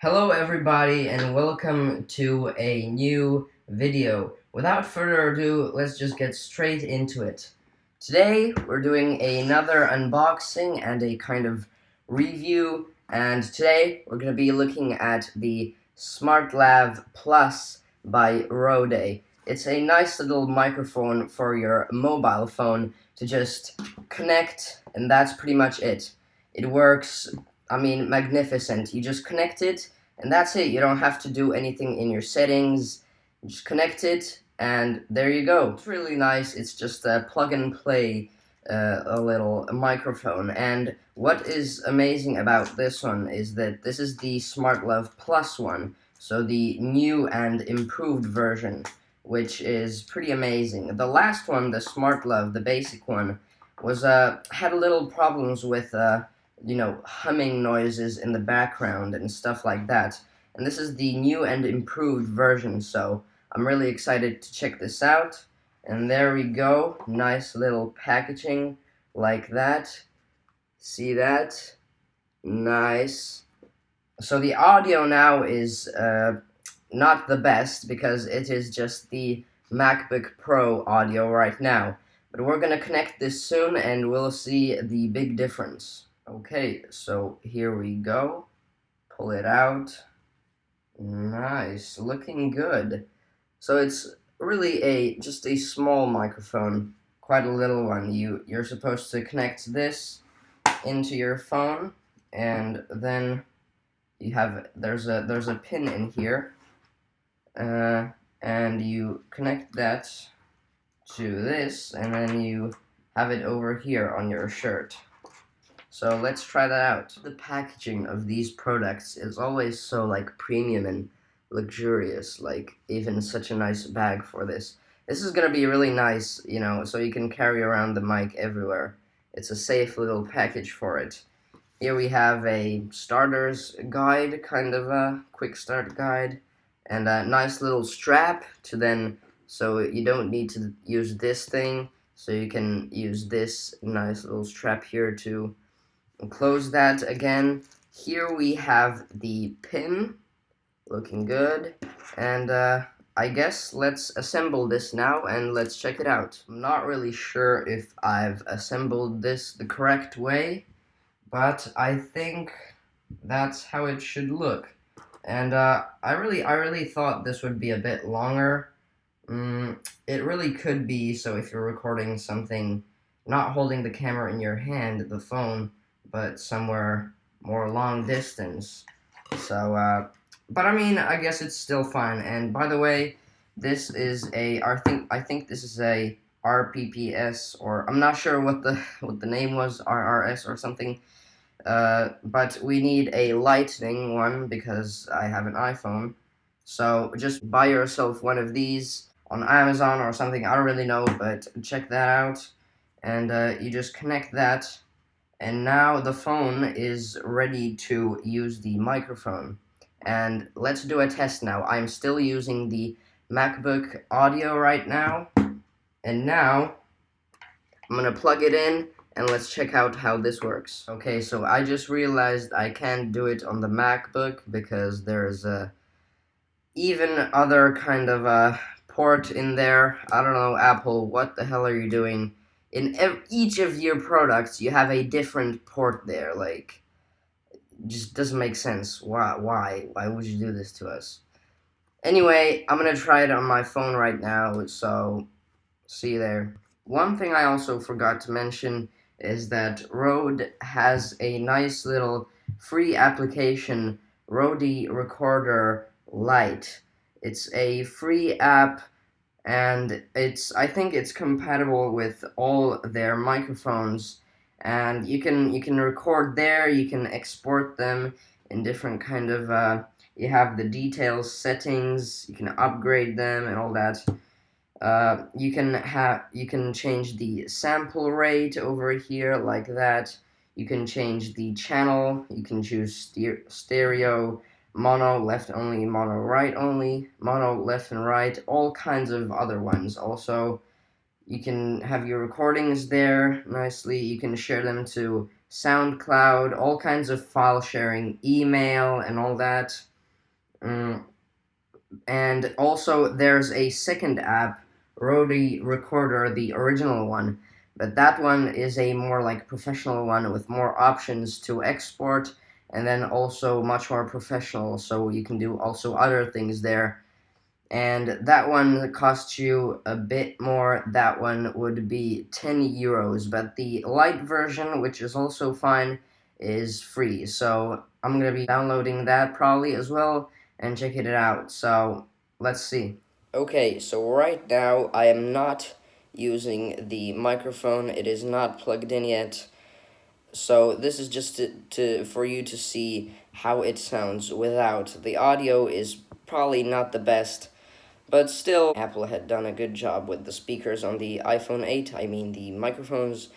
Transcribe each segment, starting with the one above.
Hello everybody and welcome to a new video. Without further ado, let's just get straight into it. Today we're doing another unboxing and a kind of review, and today we're going to be looking at the smartLav Plus by RØDE. It's a nice little microphone for your mobile phone to just connect, and that's pretty much it. It works magnificent. You just connect it, and that's it. You don't have to do anything in your settings. You just connect it, and there you go. It's really nice. It's just a plug and play a little microphone. And what is amazing about this one is that this is the smartLav Plus one, so the new and improved version, which is pretty amazing. The last one, the smartLav, the basic one, was had a little problems with humming noises in the background and stuff like that. And this is the new and improved version, so I'm really excited to check this out. And there we go, nice little packaging like that. See that? Nice. So the audio now is not the best because it is just the MacBook Pro audio right now. But we're gonna connect this soon and we'll see the big difference. Okay, so here we go. Pull it out. Nice, looking good. So it's really just a small microphone, quite a little one. You're supposed to connect this into your phone, and then you have there's a pin in here, and you connect that to this, and then you have it over here on your shirt. So let's try that out. The packaging of these products is always so premium and luxurious, even such a nice bag for this. This is gonna be really nice, so you can carry around the mic everywhere. It's a safe little package for it. Here we have a starter's guide, kind of a quick start guide, and a nice little strap so you don't need to use this thing, so you can use this nice little strap here to close that again. Here we have the pin, looking good, and I guess let's assemble this now and let's check it out. I'm not really sure if I've assembled this the correct way, but I think that's how it should look. And I really thought this would be a bit longer. It really could be, so if you're recording something, not holding the camera in your hand, the phone, but somewhere more long distance. So, but I guess it's still fine. And by the way, this is I think this is a RPPS, or I'm not sure what the name was, RRS or something. But we need a lightning one because I have an iPhone. So just buy yourself one of these on Amazon or something. I don't really know, but check that out. And you just connect that. And now the phone is ready to use the microphone. And let's do a test now. I'm still using the MacBook audio right now. And now I'm gonna plug it in and let's check out how this works. Okay, so I just realized I can't do it on the MacBook because there's a even other kind of a port in there. I don't know, Apple, what the hell are you doing? In each of your products, you have a different port there. Just doesn't make sense. Why would you do this to us? Anyway, I'm gonna try it on my phone right now, so see you there. One thing I also forgot to mention is that Rode has a nice little free application, Rode Recorder Lite. It's a free app, and I think it's compatible with all their microphones, and you can record there. You can export them in different kind of you have the details settings, you can upgrade them and all that. You can change the sample rate over here like that. You can change the channel. You can choose stereo, mono left only, mono right only, mono left and right, all kinds of other ones. Also, you can have your recordings there nicely. You can share them to SoundCloud, all kinds of file sharing, email, and all that. Mm, and also, there's a second app, RØDE Recorder, the original one. But that one is a more like professional one with more options to export, and then also much more professional, so you can do also other things there. And that one costs you a bit more. That one would be 10 euros, but the light version, which is also fine, is free. So I'm gonna be downloading that probably as well and checking it out. So let's see. Okay, so right now I am not using the microphone. It is not plugged in yet. So this is just for you to see how it sounds without. The audio is probably not the best, but still, Apple had done a good job with the speakers on the iPhone 8, I mean the microphones,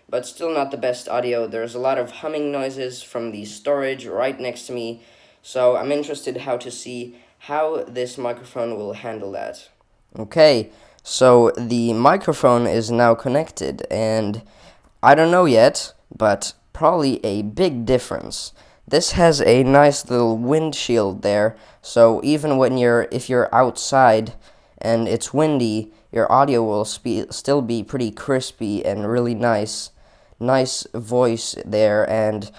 but still not the best audio. There's a lot of humming noises from the storage right next to me, so I'm interested how to see how this microphone will handle that. Okay, so the microphone is now connected, and I don't know yet, but probably a big difference. This has a nice little windshield there, so even if you're outside and it's windy, your audio will still be pretty crispy and really nice. Nice voice there, and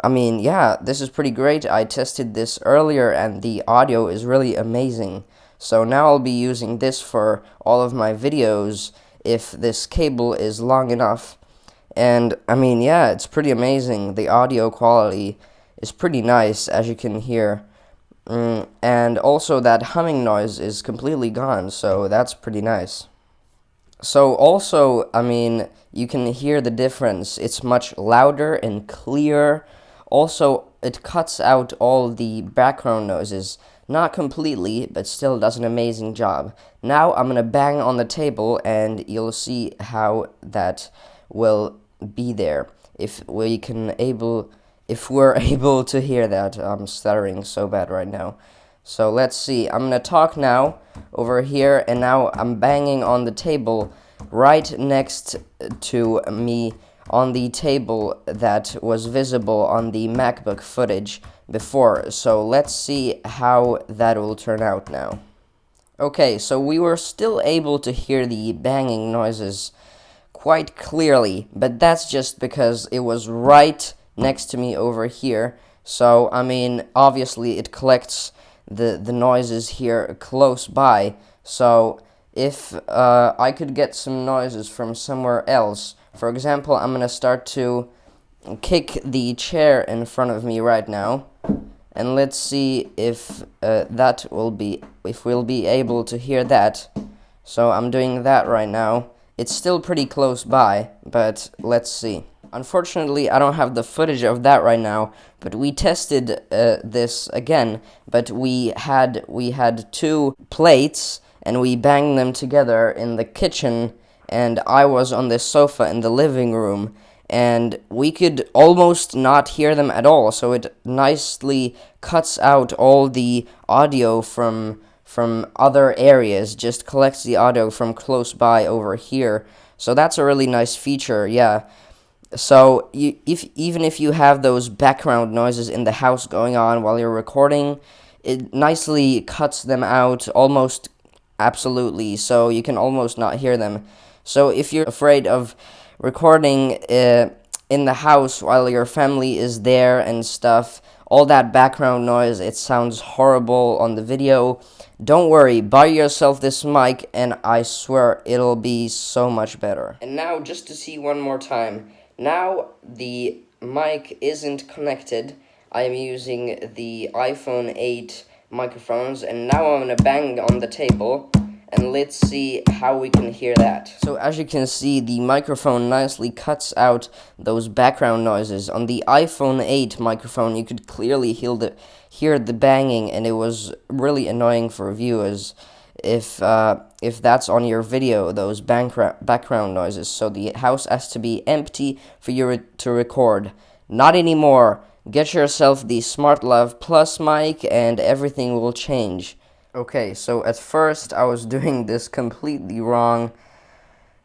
I mean, yeah, this is pretty great. I tested this earlier and the audio is really amazing. So now I'll be using this for all of my videos if this cable is long enough. And I mean, yeah, it's pretty amazing. The audio quality is pretty nice, as you can hear. And also that humming noise is completely gone, so that's pretty nice. So also, I mean, you can hear the difference. It's much louder and clearer. Also, it cuts out all the background noises. Not completely, but still does an amazing job. Now I'm gonna bang on the table and you'll see how that will be there. If we're able to hear that. I'm stuttering so bad right now. So let's see. I'm gonna talk now over here, and now I'm banging on the table right next to me on the table that was visible on the MacBook footage before. So let's see how that will turn out now. Okay, so we were still able to hear the banging noises quite clearly, but that's just because it was right next to me over here. So, I mean, obviously it collects the noises here close by. So, if I could get some noises from somewhere else, for example, I'm gonna start to kick the chair in front of me right now, and let's see if if we'll be able to hear that. So I'm doing that right now. It's still pretty close by, but let's see. Unfortunately, I don't have the footage of that right now, but we tested this again, but we had two plates, and we banged them together in the kitchen, and I was on this sofa in the living room, and we could almost not hear them at all, so it nicely cuts out all the audio from other areas, just collects the audio from close by over here. So that's a really nice feature, yeah. So even if you have those background noises in the house going on while you're recording, it nicely cuts them out almost absolutely, so you can almost not hear them. So if you're afraid of recording in the house while your family is there and stuff, all that background noise, it sounds horrible on the video, don't worry, buy yourself this mic and I swear it'll be so much better. And now, just to see one more time, now the mic isn't connected. I'm using the iPhone 8 microphones, and now I'm gonna bang on the table, and let's see how we can hear that. So as you can see, the microphone nicely cuts out those background noises. On the iPhone 8 microphone, you could clearly hear the banging, and it was really annoying for viewers if that's on your video, those background noises. So the house has to be empty for you to record. Not anymore. Get yourself the smartLav Plus mic and everything will change. Okay, so at first I was doing this completely wrong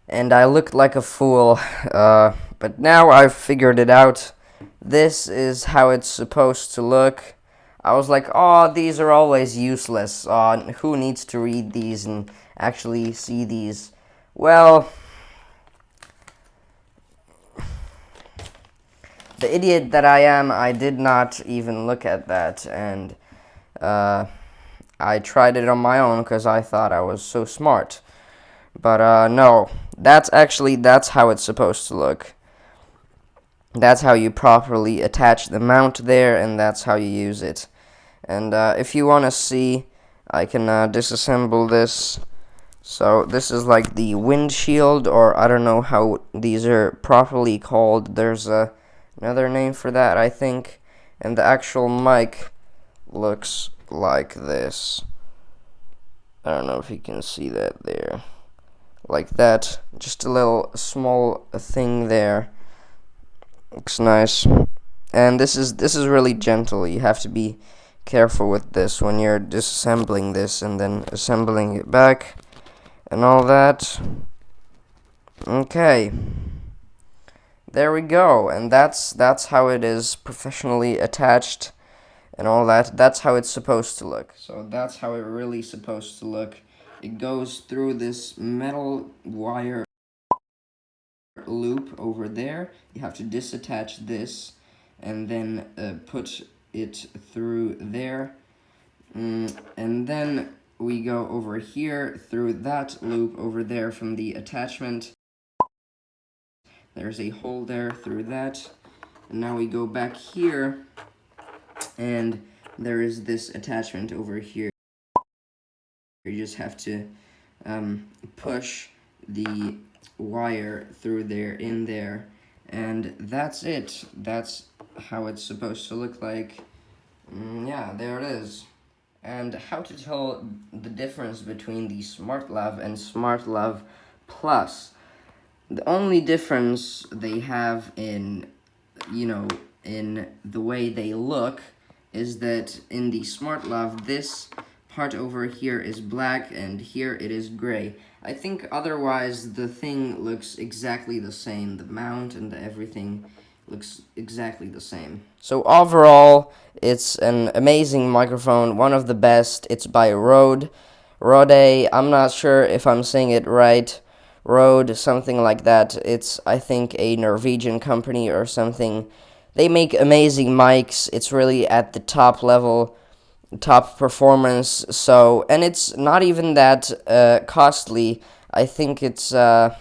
and I looked like a fool, but now I've figured it out. This is how it's supposed to look. I was like, oh, these are always useless. Who needs to read these and actually see these? Well, the idiot that I am, I did not even look at that, and I tried it on my own because I thought I was so smart. But no, that's how it's supposed to look. That's how you properly attach the mount there, and that's how you use it. And if you want to see, I can disassemble this. So this is like the windshield, or I don't know how these are properly called. There's another name for that, I think. And the actual mic looks like this. I don't know if you can see that there. Like that. Just a little small thing there. Looks nice. And this is really gentle. You have to be careful with this when you're disassembling this and then assembling it back and all that. Okay. There we go. And that's how it is professionally attached and all that. That's how it's supposed to look. So that's how it really supposed to look. It goes through this metal wire loop over there. You have to disattach this and then put it through there. And then we go over here through that loop over there from the attachment. There's a hole there through that. And now we go back here, and there is this attachment over here. You just have to push the wire through there, in there, and that's it. That's how it's supposed to look like. Yeah, there it is. And how to tell the difference between the smartLav and smartLav Plus. The only difference they have in the way they look is that in the smartLav, this part over here is black and here it is gray. I think otherwise the thing looks exactly the same. The mount and everything looks exactly the same. So overall, it's an amazing microphone, one of the best. It's by RØDE. RØDE, I'm not sure if I'm saying it right. RØDE, something like that. It's, I think, a Norwegian company or something. They make amazing mics. It's really at the top level, top performance. So, and it's not even that costly. I think it's, I'm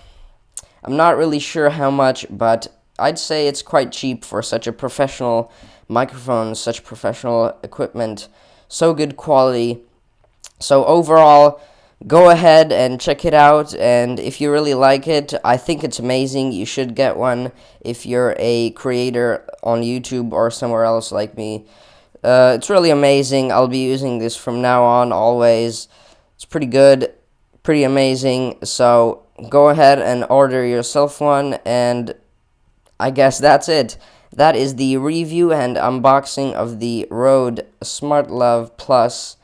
not really sure how much, but I'd say it's quite cheap for such a professional microphone, such professional equipment, so good quality. So overall, go ahead and check it out, and if you really like it, I think it's amazing. You should get one if you're a creator on YouTube or somewhere else like me. It's really amazing. I'll be using this from now on, always. It's pretty good, pretty amazing, so go ahead and order yourself one, and I guess that's it. That is the review and unboxing of the RØDE smartLav Plus.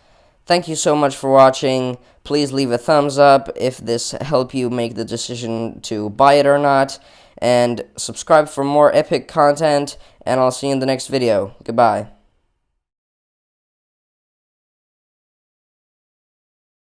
Thank you so much for watching. Please leave a thumbs up if this helped you make the decision to buy it or not. And subscribe for more epic content, and I'll see you in the next video. Goodbye.